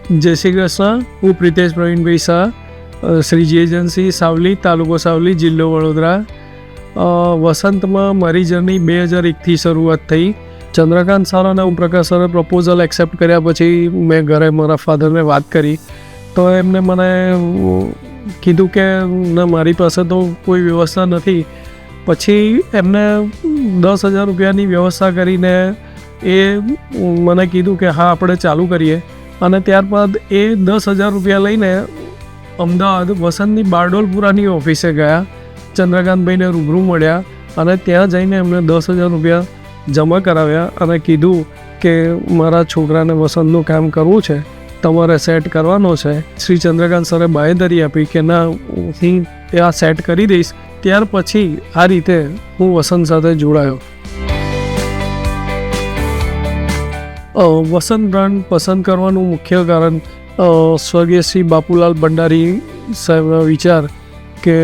જય શ્રી કૃષ્ણ. હું પ્રિતેશ પ્રવીણભાઈ શાહ, શ્રીજી એજન્સી સાવલી, તાલુકો સાવલી, જિલ્લો વડોદરા. વસંતમાં મારી જર્ની 2001થી શરૂઆત થઈ. ચંદ્રકાંત સર અને ઓમપ્રકાશ સરે પ્રપોઝલ એક્સેપ્ટ કર્યા પછી મેં ઘરે મારા ફાધરને વાત કરી, તો એમને મને કીધું કે ના, મારી પાસે તો કોઈ વ્યવસ્થા નથી. પછી એમને 10,000 રૂપિયાની વ્યવસ્થા કરીને એ મને કીધું કે હા, આપણે ચાલુ કરીએ. અને ત્યારબાદ એ 10,000 રૂપિયા લઈને અમદાવાદ વસંતની બારડોલપુરાની ઓફિસે ગયા. ચંદ્રકાંતભાઈને રૂબરૂ મળ્યા અને ત્યાં જઈને એમને 10,000 રૂપિયા જમા કરાવ્યા અને કીધું કે મારા છોકરાને વસંતનું કામ કરવું છે, તમારે સેટ કરવાનો છે. શ્રી ચંદ્રકાંત સરે બાંહેધરી આપી કે ના, હું આ સેટ કરી દઈશ. ત્યાર પછી આ રીતે હું વસંત સાથે જોડાયો. વસંત બ્રાન્ડ પસંદ કરવાનું મુખ્ય કારણ સ્વર્ગીય શ્રી બાપુલાલ ભંડારી સાહેબનો વિચાર કે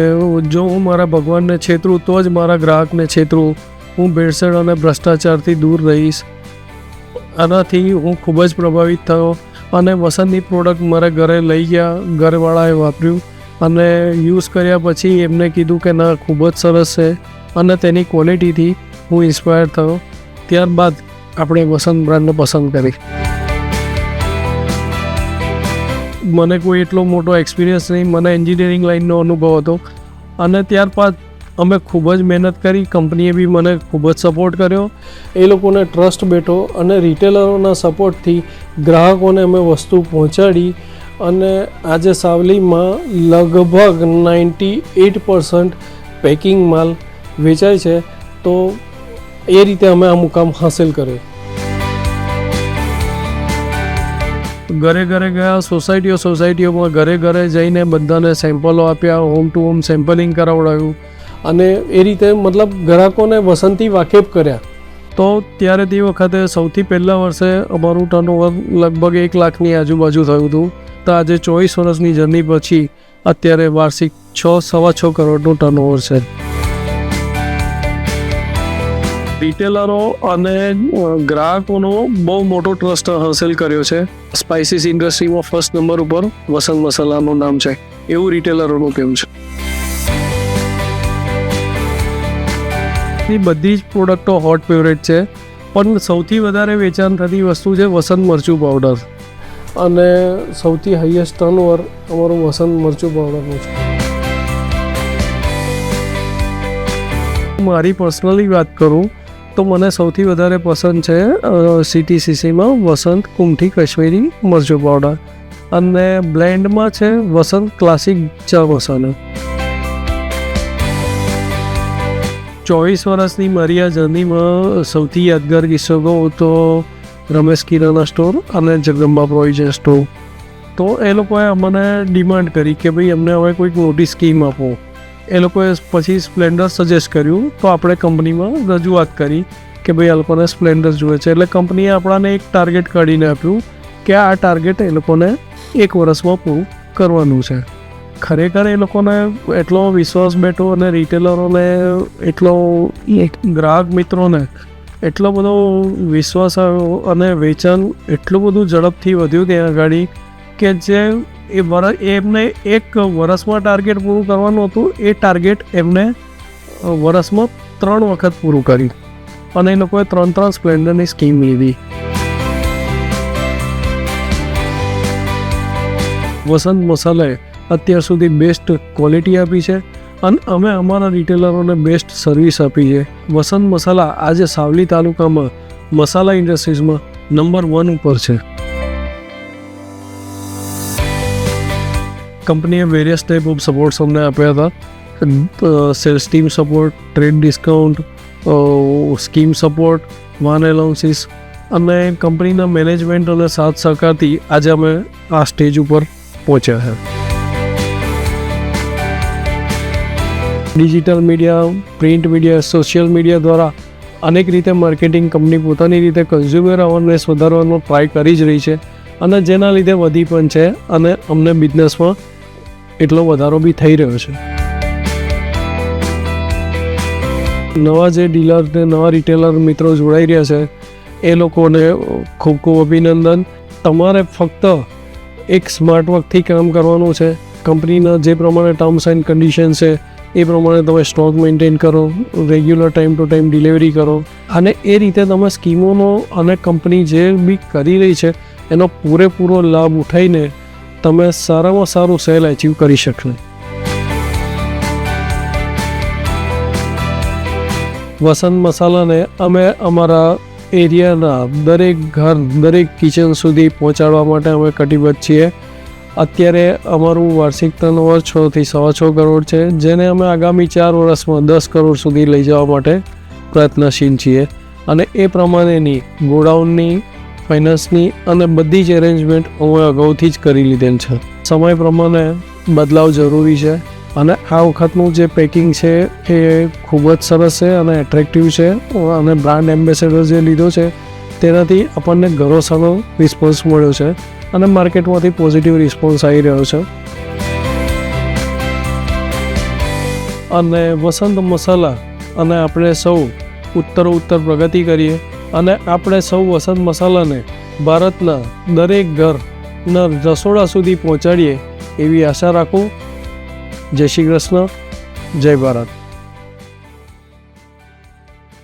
જો હું મારા ભગવાનને છેતરું તો જ મારા ગ્રાહકને છેતરું. હું ભેળસેળ અને ભ્રષ્ટાચારથી દૂર રહીશ. આનાથી હું ખૂબ જ પ્રભાવિત થયો અને વસંતની પ્રોડક્ટ મારા ઘરે લઈ ગયા. ઘરવાળાએ વાપર્યું અને યુઝ કર્યા પછી એમને કીધું કે ના, ખૂબ જ સરસ છે અને તેની ક્વોલિટીથી હું ઇન્સ્પાયર થયો. ત્યારબાદ આપણે વસંત બ્રાન્ડને પસંદ કરી. મને કોઈ એટલો મોટો એક્સપિરિયન્સ નહીં, મને એન્જિનિયરિંગ લાઇનનો અનુભવ હતો અને ત્યારબાદ અમે ખૂબ જ મહેનત કરી. કંપનીએ બી મને ખૂબ જ સપોર્ટ કર્યો. એ લોકોને ટ્રસ્ટ બેઠો અને રિટેલરોના સપોર્ટથી ગ્રાહકોને અમે વસ્તુ પહોંચાડી અને આજે સાવલીમાં લગભગ 98% પેકિંગ માલ વેચાય છે. તો એ રીતે અમે આ મુકામ હાંસિલ કર્યો. ઘરે ઘરે ગયા, સોસાયટીઓમાં ઘરે ઘરે જઈને બધાને સેમ્પલો આપ્યા, હોમ ટુ હોમ સેમ્પલિંગ કરાવડાવ્યું અને એ રીતે મતલબ ગ્રાહકોને વસંતથી વાકેફ કર્યા. તો ત્યારે તે વખતે સૌથી પહેલા વર્ષે અમારું ટર્નઓવર લગભગ 1 લાખની આજુબાજુ થયું હતું. તો આજે 24 વર્ષની જર્ની પછી અત્યારે વાર્ષિક 6-6.25 કરોડનું ટર્નઓવર છે. રિટેલરો અને ગ્રાહકોનો બહુ મોટો ટ્રસ્ટ હાંસલ કર્યો છે. સ્પાઇસીસ ઇન્ડસ્ટ્રીમાં ફર્સ્ટ નંબર ઉપર વસંત મસાલાનું નામ છે, એવું રિટેલરોનું કહેવું છે. બધી જ પ્રોડક્ટો હોટ ફેવરેટ છે, પણ સૌથી વધારે વેચાણ થતી વસ્તુ છે વસંત મરચું પાવડર અને સૌથી હાઈએસ્ટ ટર્નઓવર અમારું વસંત મરચું પાવડરનું છે. મારી પર્સનલી વાત કરું તો મને સૌથી વધારે પસંદ છે CTCCમાં વસંત કુમઠી કાશ્મીરી મરચું પાવડર અને બ્લેન્ડમાં છે વસંત ક્લાસિક ચા મસાલા. 24 વર્ષની મારી આ જર્નીમાં સૌથી યાદગાર કિસ્સો કહું તો રમેશ કિરાના સ્ટોર અને જગદંબા પ્રોવિઝન સ્ટોર. તો એ લોકોએ અમને ડિમાન્ડ કરી કે ભાઈ અમને હવે કોઈક મોટી સ્કીમ આપો. એ લોકોએ પછી સ્પ્લેન્ડર સજેસ્ટ કર્યું, તો આપણે કંપનીમાં રજૂઆત કરી કે ભાઈ આ લોકોને સ્પ્લેન્ડર જોઈએ છે. એટલે કંપનીએ આપણાને એક ટાર્ગેટ કાઢીને આપ્યું કે આ ટાર્ગેટ એ લોકોને 1 વર્ષમાં પૂરું કરવાનું છે. ખરેખર એ લોકોને એટલો વિશ્વાસ બેઠો અને રિટેલરોને એટલો, ગ્રાહક મિત્રોને એટલો બધો વિશ્વાસ આવ્યો અને વેચાણ એટલું બધું ઝડપથી વધ્યું ત્યાં આગળ કે જે એમને 1 વર્ષમાં ટાર્ગેટ પૂરું કરવાનું હતું, એ ટાર્ગેટ એમને વર્ષમાં 3 વખત પૂરું કર્યું અને એ લોકોએ 3 સ્પ્લેન્ડરની સ્કીમ લીધી. વસંત મસાલાએ અત્યાર સુધી બેસ્ટ ક્વોલિટી આપી છે અને અમે અમારા રિટેલરોને બેસ્ટ સર્વિસ આપી છે. વસંત મસાલા આજે સાવલી તાલુકામાં મસાલા ઇન્ડસ્ટ્રીઝમાં નંબર 1 ઉપર છે. કંપનીએ વેરિયસ ટાઈપ ઓફ સપોર્ટ્સ અમને આપ્યા હતા. Sales team support, trade discount, scheme support, van allowances અને કંપનીના મેનેજમેન્ટ અને સાથ સહકારથી આજે અમે આ સ્ટેજ ઉપર પહોંચ્યા છે. Digital media, print media, social media દ્વારા અનેક રીતે માર્કેટિંગ કંપની પોતાની રીતે કન્ઝ્યુમર અવેરનેસ વધારવાનો ટ્રાય કરી જ રહી છે અને જેના લીધે વધી પણ છે અને અમને બિઝનેસમાં એટલો વધારો બી થઈ રહ્યો છે. નવા જે ડીલર ને નવા રિટેલર મિત્રો જોડાઈ રહ્યા છે એ લોકોને ખૂબ ખૂબ અભિનંદન. તમારે ફક્ત એક સ્માર્ટ વર્કથી કામ કરવાનું છે. કંપનીના જે પ્રમાણે ટર્મ્સ એન્ડ કન્ડિશન છે એ પ્રમાણે તમે સ્ટોક મેન્ટેન કરો, regular time to time delivery કરો, અને એ રીતે તમે સ્કીમોનો અને કંપની જે બી કરી રહી છે એનો પૂરેપૂરો લાભ ઉઠાવીને તમે સારામાં સારું સેલ અચીવ કરી શકશો. વસંત મસાલાને અમે અમારા એરિયાના દરેક ઘર, દરેક કિચન સુધી પહોંચાડવા માટે અમે કટિબદ્ધ છીએ. અત્યારે અમારું વાર્ષિક ટર્નઓવર 6 થી 6.5 કરોડ છે, જેને અમે આગામી 4 વર્ષમાં 10 કરોડ સુધી લઈ જવા માટે પ્રયત્નશીલ છીએ. અને એ પ્રમાણેની ગોડાઉનની, ફાઇનાન્સની અને બધી જ એરેન્જમેન્ટ અમે અગાઉથી જ કરી લીધેલ છે. સમય પ્રમાણે બદલાવ જરૂરી છે, અને આ વખતનું જે પેકિંગ છે એ ખૂબ જ સરસ છે અને એટ્રેક્ટિવ છે. અને બ્રાન્ડ એમ્બેસેડર જે લીધો છે તેનાથી આપણને ઘણો સારો રિસ્પોન્સ મળ્યો છે અને માર્કેટમાંથી પોઝિટિવ રિસ્પોન્સ આવી રહ્યો છે. અને વસંત મસાલા અને આપણે સૌ ઉત્તરોત્તર પ્રગતિ કરીએ અને આપણે સૌ વસંત મસાલાને ભારતના દરેક ઘરના રસોડા સુધી પહોંચાડીએ એવી આશા રાખું. જય શ્રી કૃષ્ણ, જય ભારત.